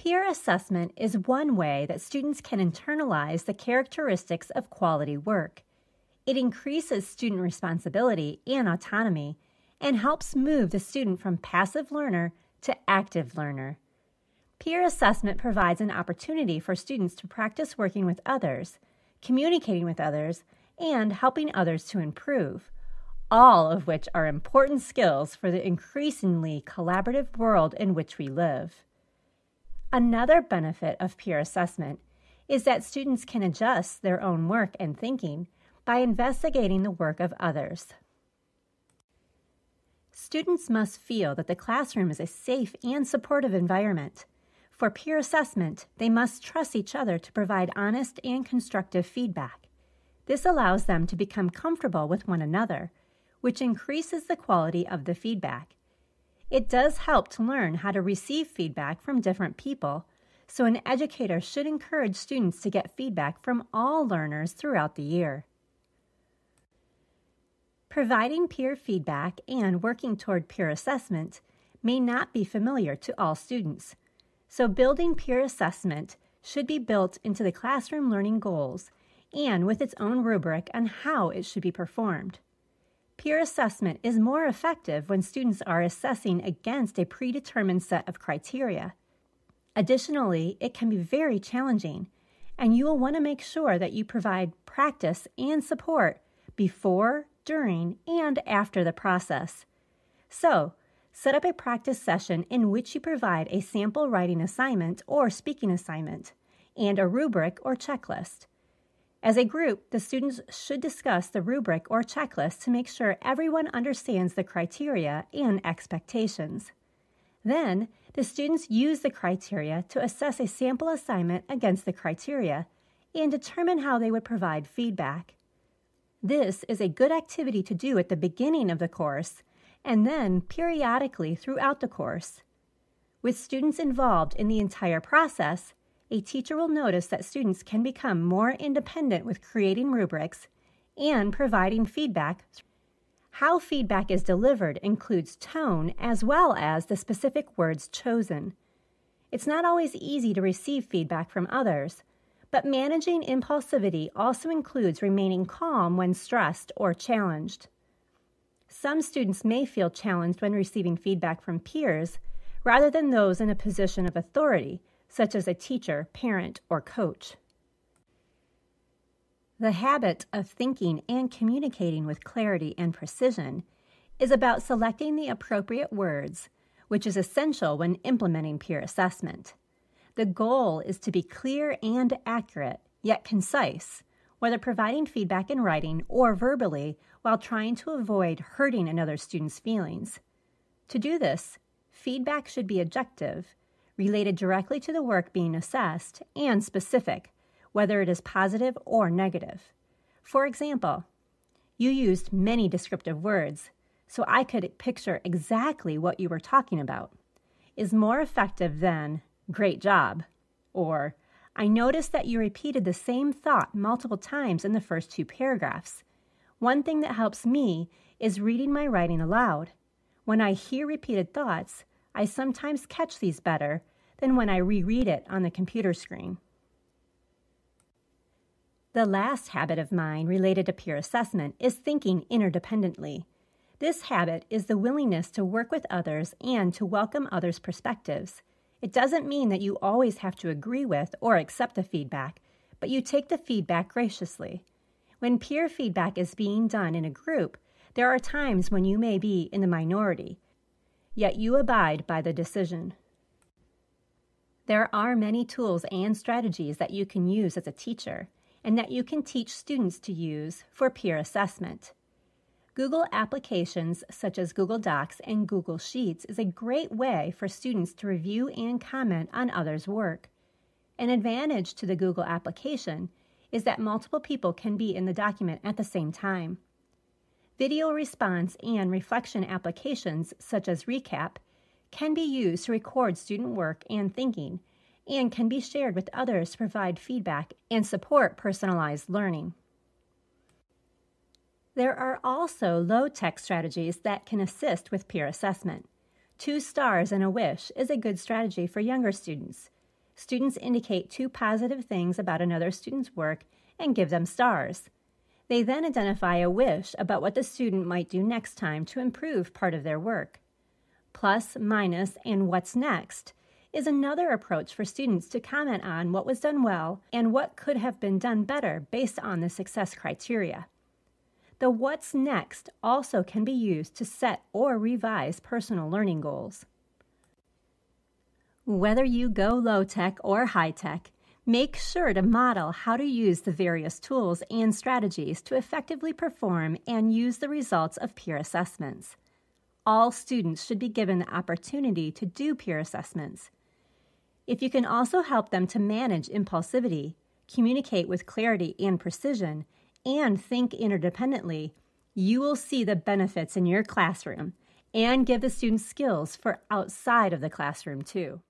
Peer assessment is one way that students can internalize the characteristics of quality work. It increases student responsibility and autonomy and helps move the student from passive learner to active learner. Peer assessment provides an opportunity for students to practice working with others, communicating with others, and helping others to improve, all of which are important skills for the increasingly collaborative world in which we live. Another benefit of peer assessment is that students can adjust their own work and thinking by investigating the work of others. Students must feel that the classroom is a safe and supportive environment. For peer assessment, they must trust each other to provide honest and constructive feedback. This allows them to become comfortable with one another, which increases the quality of the feedback. It does help to learn how to receive feedback from different people, so an educator should encourage students to get feedback from all learners throughout the year. Providing peer feedback and working toward peer assessment may not be familiar to all students, so building peer assessment should be built into the classroom learning goals and with its own rubric on how it should be performed. Peer assessment is more effective when students are assessing against a predetermined set of criteria. Additionally, it can be very challenging, and you will want to make sure that you provide practice and support before, during, and after the process. So, set up a practice session in which you provide a sample writing assignment or speaking assignment, and a rubric or checklist. As a group, the students should discuss the rubric or checklist to make sure everyone understands the criteria and expectations. Then, the students use the criteria to assess a sample assignment against the criteria and determine how they would provide feedback. This is a good activity to do at the beginning of the course and then periodically throughout the course. With students involved in the entire process, a teacher will notice that students can become more independent with creating rubrics and providing feedback. How feedback is delivered includes tone as well as the specific words chosen. It's not always easy to receive feedback from others, but managing impulsivity also includes remaining calm when stressed or challenged. Some students may feel challenged when receiving feedback from peers rather than those in a position of authority, such as a teacher, parent, or coach. The habit of thinking and communicating with clarity and precision is about selecting the appropriate words, which is essential when implementing peer assessment. The goal is to be clear and accurate, yet concise, whether providing feedback in writing or verbally while trying to avoid hurting another student's feelings. To do this, feedback should be objective, related directly to the work being assessed, and specific, whether it is positive or negative. For example, you used many descriptive words, so I could picture exactly what you were talking about. Is more effective than, "Great job," or, "I noticed that you repeated the same thought multiple times in the first 2 paragraphs. One thing that helps me is reading my writing aloud. When I hear repeated thoughts, I sometimes catch these better than when I reread it on the computer screen." The last habit of mine related to peer assessment is thinking interdependently. This habit is the willingness to work with others and to welcome others' perspectives. It doesn't mean that you always have to agree with or accept the feedback, but you take the feedback graciously. When peer feedback is being done in a group, there are times when you may be in the minority, yet you abide by the decision. There are many tools and strategies that you can use as a teacher and that you can teach students to use for peer assessment. Google applications such as Google Docs and Google Sheets is a great way for students to review and comment on others' work. An advantage to the Google application is that multiple people can be in the document at the same time. Video response and reflection applications such as Recap can be used to record student work and thinking, and can be shared with others to provide feedback and support personalized learning. There are also low-tech strategies that can assist with peer assessment. 2 stars and a wish is a good strategy for younger students. Students indicate 2 positive things about another student's work and give them stars. They then identify a wish about what the student might do next time to improve part of their work. Plus, minus, and what's next is another approach for students to comment on what was done well and what could have been done better based on the success criteria. The what's next also can be used to set or revise personal learning goals. Whether you go low-tech or high-tech, make sure to model how to use the various tools and strategies to effectively perform and use the results of peer assessments. All students should be given the opportunity to do peer assessments. If you can also help them to manage impulsivity, communicate with clarity and precision, and think interdependently, you will see the benefits in your classroom and give the students skills for outside of the classroom too.